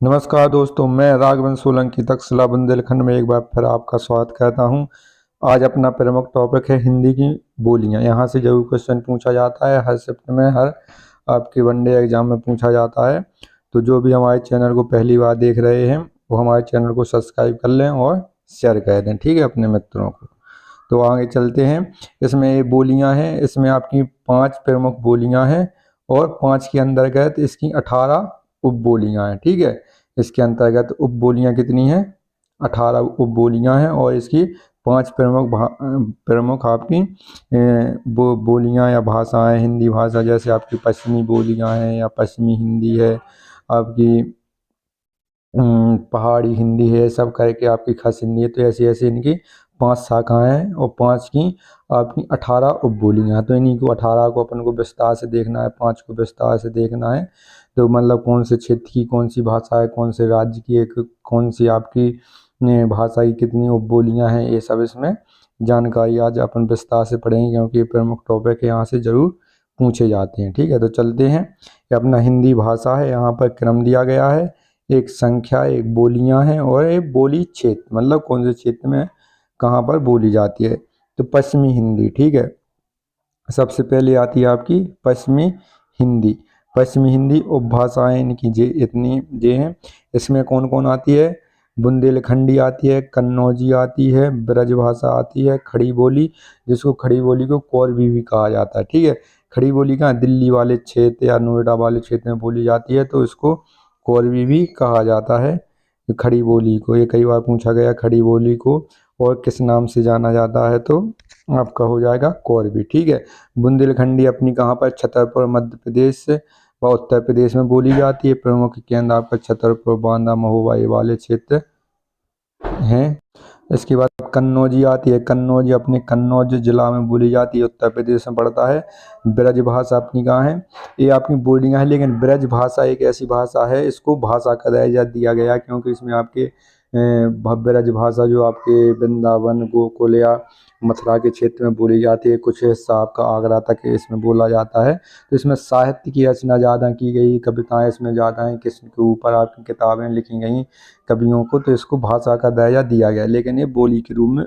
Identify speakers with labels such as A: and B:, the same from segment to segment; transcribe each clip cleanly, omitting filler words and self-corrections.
A: नमस्कार दोस्तों, मैं राघवन सोलंकी तक्षशिला बुंदेलखंड में एक बार फिर आपका स्वागत करता हूं। आज अपना प्रमुख टॉपिक है हिंदी की बोलियां। यहां से जरूर क्वेश्चन पूछा जाता है, हर शिफ्ट में, हर आपके वनडे एग्जाम में पूछा जाता है। तो जो भी हमारे चैनल को पहली बार देख रहे हैं वो हमारे चैनल को सब्सक्राइब कर लें और शेयर कर दें, ठीक है, अपने मित्रों को। तो आगे चलते हैं। इसमें ये बोलियाँ हैं, इसमें आपकी 5 प्रमुख बोलियाँ हैं और 5 के अंतर्गत इसकी 18 उप बोलियाँ हैं, ठीक है। इसके अंतर्गत उप बोलियाँ कितनी हैं? 18 उप बोलियाँ हैं और इसकी 5 प्रमुख आपकी बोलियाँ या भाषाएं। हिंदी भाषा जैसे आपकी पश्चिमी बोलियाँ हैं या पश्चिमी हिंदी है, आपकी पहाड़ी हिंदी है, सब करके आपकी खस हिंदी है। तो ऐसी ऐसी इनकी 5 शाखाएं हैं और 5 की आपकी 18 उपबोलियाँ हैं। तो इन्हीं को 18 को अपन को विस्तार से देखना है, 5 को विस्तार से देखना है। तो मतलब कौन से क्षेत्र की कौन सी भाषा है, कौन से राज्य की एक कौन सी आपकी भाषा की कितनी उपबोलियाँ हैं, ये सब इसमें जानकारी आज अपन विस्तार से पढ़ेंगे, क्योंकि ये प्रमुख टॉपिक है, यहाँ से जरूर पूछे जाते हैं, ठीक है। तो चलते हैं। ये अपना हिंदी भाषा है, यहाँ पर क्रम दिया गया है, एक संख्या, एक बोलियां हैं और एक बोली क्षेत्र, मतलब कौन से क्षेत्र में कहाँ पर बोली जाती है। तो पश्चिमी हिंदी, ठीक है, सबसे पहले आती है आपकी पश्चिमी हिंदी। पश्चिमी हिंदी उपभाषाएं इनकी इतनी हैं। इसमें कौन कौन आती है? बुंदेलखंडी आती है, कन्नौजी आती है, ब्रजभाषा आती है, खड़ी बोली, जिसको खड़ी बोली को कोरवी भी कहा जाता है, ठीक है। खड़ी बोली कहाँ? दिल्ली वाले क्षेत्र या नोएडा वाले क्षेत्र में बोली जाती है, तो इसको कोरवी भी कहा जाता है। खड़ी बोली को, ये कई बार पूछा गया, खड़ी बोली को और किस नाम से जाना जाता है, तो आपका हो जाएगा कोरवी, ठीक है। बुंदेलखंडी अपनी कहाँ पर? छतरपुर मध्य प्रदेश व उत्तर प्रदेश में बोली जाती है। प्रमुख केंद्र आपका छतरपुर, बांदा, महोबा ये वाले क्षेत्र हैं। इसके बाद कन्नौजी आती है। कन्नौज अपने कन्नौज जिला में बोली जाती है, उत्तर प्रदेश में पड़ता है। ब्रज भाषा अपनी कहाँ है? ये आपकी बोलियाँ हैं, लेकिन ब्रज भाषा एक ऐसी भाषा है, इसको भाषा का दर्जा दिया गया क्योंकि इसमें आपके ब्रज भाषा जो आपके वृंदावन, गोकुल या मथुरा के क्षेत्र में बोली जाती है, कुछ हिस्सा आपका आगरा तक इसमें बोला जाता है। तो इसमें साहित्य की रचना ज़्यादा की गई, कविताएं इसमें ज़्यादा हैं, किसी के ऊपर आपकी किताबें लिखी गई कवियों को, तो इसको भाषा का दर्जा दिया गया, लेकिन ये बोली के रूप में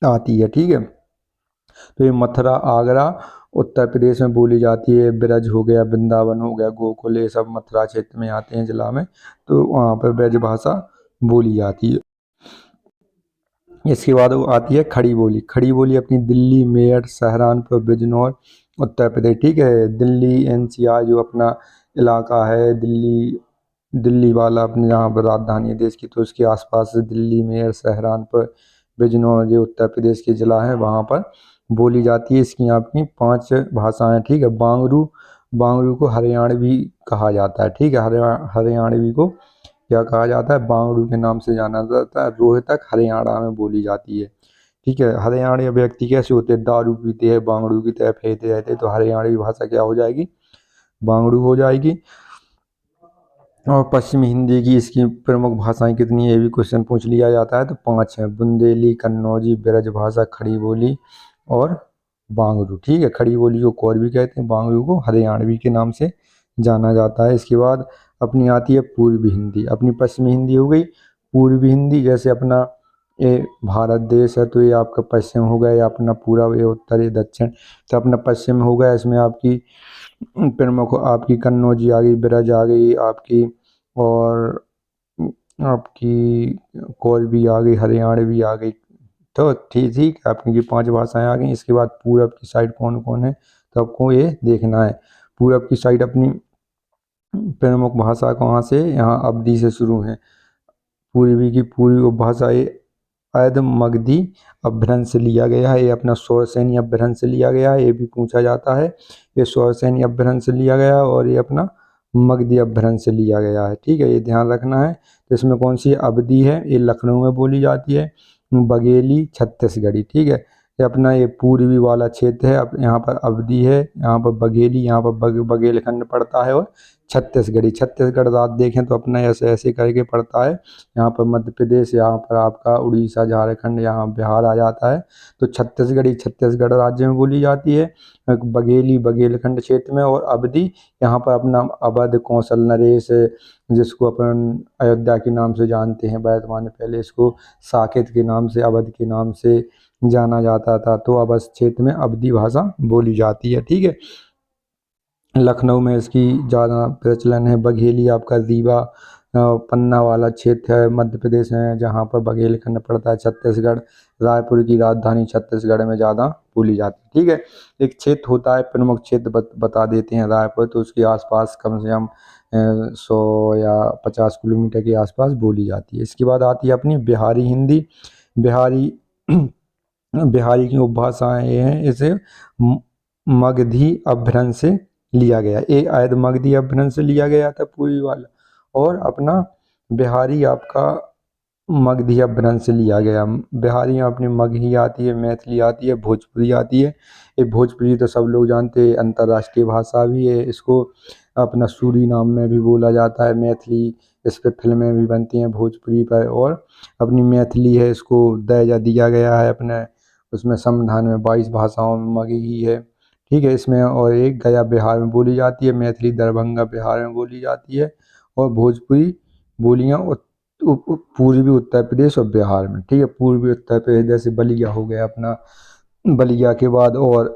A: आती है, ठीक है। तो ये मथुरा, आगरा उत्तर प्रदेश में बोली जाती है। ब्रज हो गया, वृंदावन हो गया, गोकुल, ये सब मथुरा क्षेत्र में आते हैं जिला में, तो वहाँ पर ब्रज भाषा बोली जाती है। इसके बाद वो आती है खड़ी बोली। खड़ी बोली अपनी दिल्ली, मेरठ, सहारनपुर, बिजनौर, उत्तर प्रदेश, ठीक है। दिल्ली एनसीआर जो अपना इलाका है, दिल्ली वाला अपने जहाँ पर राजधानी है देश की, तो उसके आसपास से दिल्ली, मेरठ, सहारनपुर, बिजनौर जो उत्तर प्रदेश के जिला है वहाँ पर बोली जाती है। इसकी आपकी 5 भाषाएं, ठीक है। बांगरू, बांगरू को हरियाणवी कहा जाता है, ठीक है। हरियाणवी को क्या कहा जाता है? बांगड़ू के नाम से जाना जाता है। रोहतक हरियाणा में बोली जाती है, ठीक है। हरियाणवी व्यक्ति कैसे होते हैं? दारू पीते हैं, बांगड़ू की तरह फेंकते रहते हैं, तो हरियाणवी भाषा क्या हो जाएगी? बांगड़ू हो जाएगी। और पश्चिमी हिंदी की इसकी प्रमुख भाषाएं कितनी है, ये भी क्वेश्चन पूछ लिया जाता है, तो 5 है। बुंदेली, कन्नौजी, ब्रज भाषा, खड़ी बोली और बांगड़ू, ठीक है। खड़ी बोली को कोरवी कहते हैं, बांगड़ू को हरियाणवी के नाम से जाना जाता है। इसके बाद अपनी आती है पूर्वी हिंदी। अपनी पश्चिमी हिंदी हो गई। पूर्वी हिंदी जैसे अपना ये भारत देश है, तो ये आपका पश्चिम हो गया, या अपना पूर्व, ये उत्तर, ये दक्षिण, तो अपना पश्चिम हो गया। इसमें आपकी प्रमुख आपकी कन्नौजी आ गई, ब्रज आ गई आपकी, और आपकी कोरवी आ गई, हरियाणवी आ गई, तो ठीक ठीक आपकी 5 भाषाएं आ गई। इसके बाद पूरब की साइड कौन कौन है, तो आपको ये देखना है। पूरब की साइड अपनी प्रमुख भाषा कहाँ से? यहाँ अवधी से शुरू है। पूर्वी की पूर्वी उपभाषा ये अध मगधी अपभ्रंश से लिया गया है। ये अपना स्वरसेनी अपभ्रंश से लिया गया है, ये भी पूछा जाता है। ये स्वरसेनी अपभ्रंश से लिया गया है और ये अपना मगधी अपभ्रंश से लिया गया है, ठीक है, ये ध्यान रखना है। तो इसमें कौन सी अवधी है? ये लखनऊ में बोली जाती है। बघेली छत्तीसगढ़ी, ठीक है। ये अपना ये पूर्वी वाला क्षेत्र है। अब यहाँ पर अवधी है, यहाँ पर बघेली, यहाँ पर बघेलखंड पड़ता है और छत्तीसगढ़ी। छत्तीसगढ़ आप देखें तो अपना ऐसे ऐसे करके पड़ता है। यहाँ पर मध्य प्रदेश, यहाँ पर आपका उड़ीसा, झारखंड, यहाँ बिहार आ जाता है। तो छत्तीसगढ़ी छत्तीसगढ़ राज्य में बोली जाती है। बघेली बघेलखंड क्षेत्र में, और अवधी यहाँ पर अपना अवध, कौशल, नरेश, जिसको अपन अयोध्या के नाम से जानते हैं वर्तमान में, पहले इसको साकेत के नाम से, अवध के नाम से जाना जाता था। तो अवध क्षेत्र में अवधी भाषा बोली जाती है। ठीक है, लखनऊ में इसकी ज़्यादा प्रचलन है। बघेली आपका रीवा पन्ना वाला क्षेत्र है मध्य प्रदेश में, जहाँ पर बघेलखंड पड़ता है। छत्तीसगढ़, रायपुर की राजधानी छत्तीसगढ़ में ज़्यादा बोली जाती है। ठीक है, एक क्षेत्र होता है, प्रमुख क्षेत्र बता देते हैं रायपुर, तो उसके आसपास कम से कम 100 या 50 किलोमीटर के आसपास बोली जाती है। इसके बाद आती है अपनी बिहारी हिंदी। बिहारी बिहारी की उपभाषाएं ये हैं, इसे मगधी अपभ्रंश से लिया गया। ये आयत मगधी अपभ्रंश से लिया गया था पूरी वाला, और अपना बिहारी आपका मगधी अपभ्रंश से लिया गया। बिहारी में अपनी मगही आती है, मैथिली आती है, भोजपुरी आती है। ये भोजपुरी तो सब लोग जानते हैं, अंतर्राष्ट्रीय भाषा भी है। इसको अपना सूरी नाम में भी बोला जाता है। मैथिली, इस पर फिल्में भी बनती हैं भोजपुरी पर, और अपनी मैथिली है, इसको दर्जा दिया गया है अपने उसमें संविधान में। 22 भाषाओं में मगही है। ठीक है, इसमें और एक गया बिहार में बोली जाती है, मैथिली दरभंगा बिहार में बोली जाती है, और भोजपुरी बोलियाँ पूर्वी उत्तर प्रदेश और बिहार में। ठीक है, पूर्वी उत्तर प्रदेश जैसे बलिया हो गया अपना, बलिया के बाद और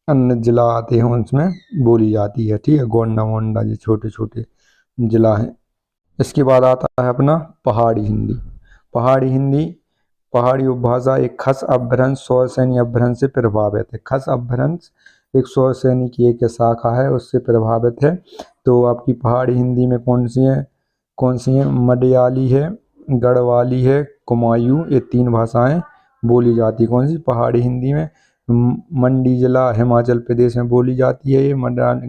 A: अन्य जिला आते हैं, उनमें बोली जाती है। ठीक है, गोंडा वोंडा, ये छोटे छोटे जिला हैं। इसके बाद आता है अपना पहाड़ी हिंदी। पहाड़ी हिंदी, पहाड़ी उपभाषा एक खस अपभ्रंश सौर सैनी अपभ्रंश से प्रभावित है। खस अपभ्रंश एक सौर सैनी की एक शाखा है, उससे प्रभावित है। तो आपकी पहाड़ी हिंदी में कौन सी है? मलयाली है, गढ़वाली है, कुमायूं, ये 3 भाषाएं बोली जाती है। कौन सी? पहाड़ी हिंदी में। मंडी जिला हिमाचल प्रदेश में बोली जाती है ये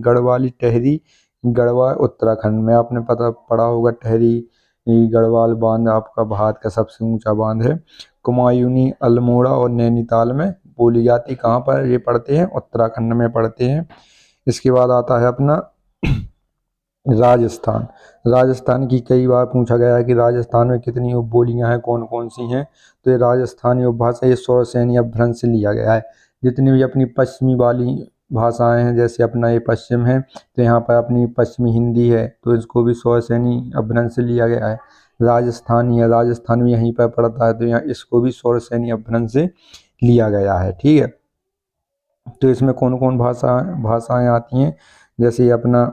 A: गढ़वाली। टहरी गढ़वाल उत्तराखंड में, आपने पढ़ा होगा टहरी गढ़वाल बांध आपका भारत का सबसे ऊंचा बांध है। कुमायूनी अल्मोड़ा और नैनीताल में बोली जाती। कहाँ पर ये पढ़ते हैं? उत्तराखंड में पढ़ते हैं। इसके बाद आता है अपना राजस्थान। राजस्थान की कई बार पूछा गया है कि राजस्थान में कितनी उपबोलियां हैं, कौन कौन सी हैं। तो ये राजस्थानी उपभाषा ये सौर सैनी अपभ्रंश से लिया गया है। जितनी भी अपनी पश्चिमी वाली भाषाएं हैं, जैसे अपना ये पश्चिम है, तो यहाँ पर अपनी पश्चिमी हिंदी है, तो इसको भी सौर सैनी अपभ्रंश से लिया गया है। राजस्थानी है, राजस्थान भी यहीं पर पड़ता है, तो यहाँ इसको भी सौर सैनी अपभ्रंश से लिया गया है। ठीक है, तो इसमें कौन कौन भाषाएं आती हैं, जैसे ये अपना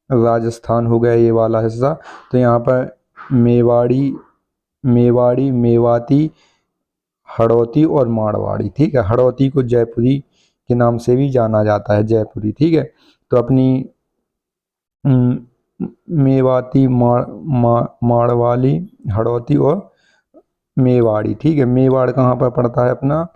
A: राजस्थान हो गया ये वाला हिस्सा, तो यहाँ पर मेवाड़ी, मेवाती, हड़ौती और मारवाड़ी। ठीक है, हड़ौती को जयपुरी के नाम से भी जाना जाता है, जयपुरी। ठीक है, तो अपनी मेवाती, मारवाड़ी, हड़ौती और मेवाड़ी। ठीक है, मेवाड़ कहाँ पर पड़ता है अपना?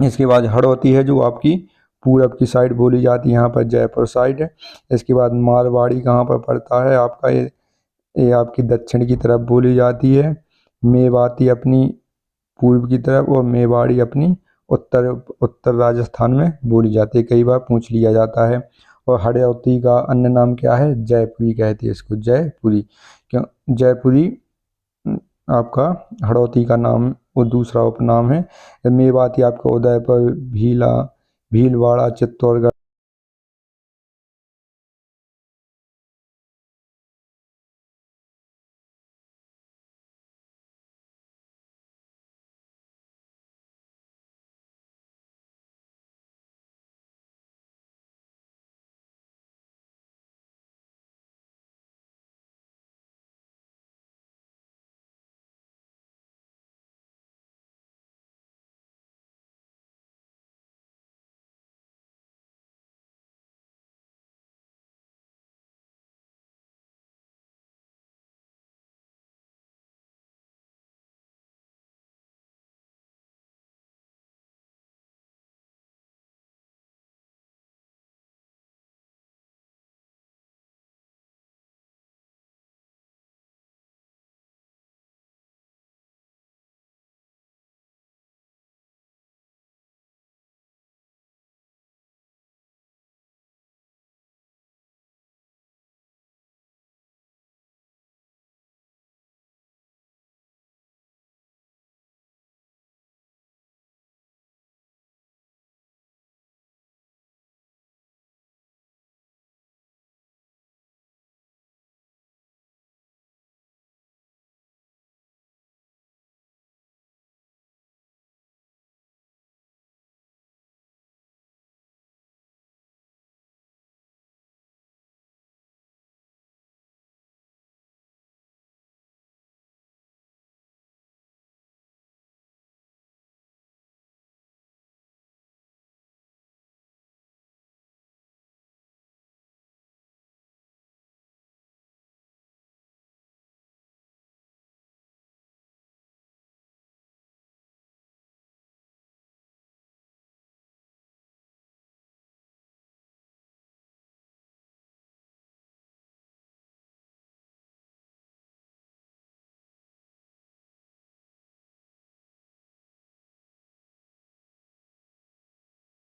A: इसके बाद हड़ौती है, जो आपकी पूरब की साइड बोली जाती है, यहाँ पर जयपुर साइड है। इसके बाद मारवाड़ी कहाँ पर पड़ता है आपका? ये आपकी दक्षिण की तरफ बोली जाती है। मेवाती अपनी पूर्व की तरफ, और मेवाड़ी अपनी उत्तर राजस्थान में बोली जाती है। कई बार पूछ लिया जाता है। और हड़ौती का अन्य नाम क्या है? जयपुरी कहते हैं इसको, जयपुरी। क्यों जयपुरी? आपका हड़ौती का नाम वो दूसरा उपनाम है। मेवाती आपका उदयपुर, भीलवाड़ा, चित्तौड़गढ़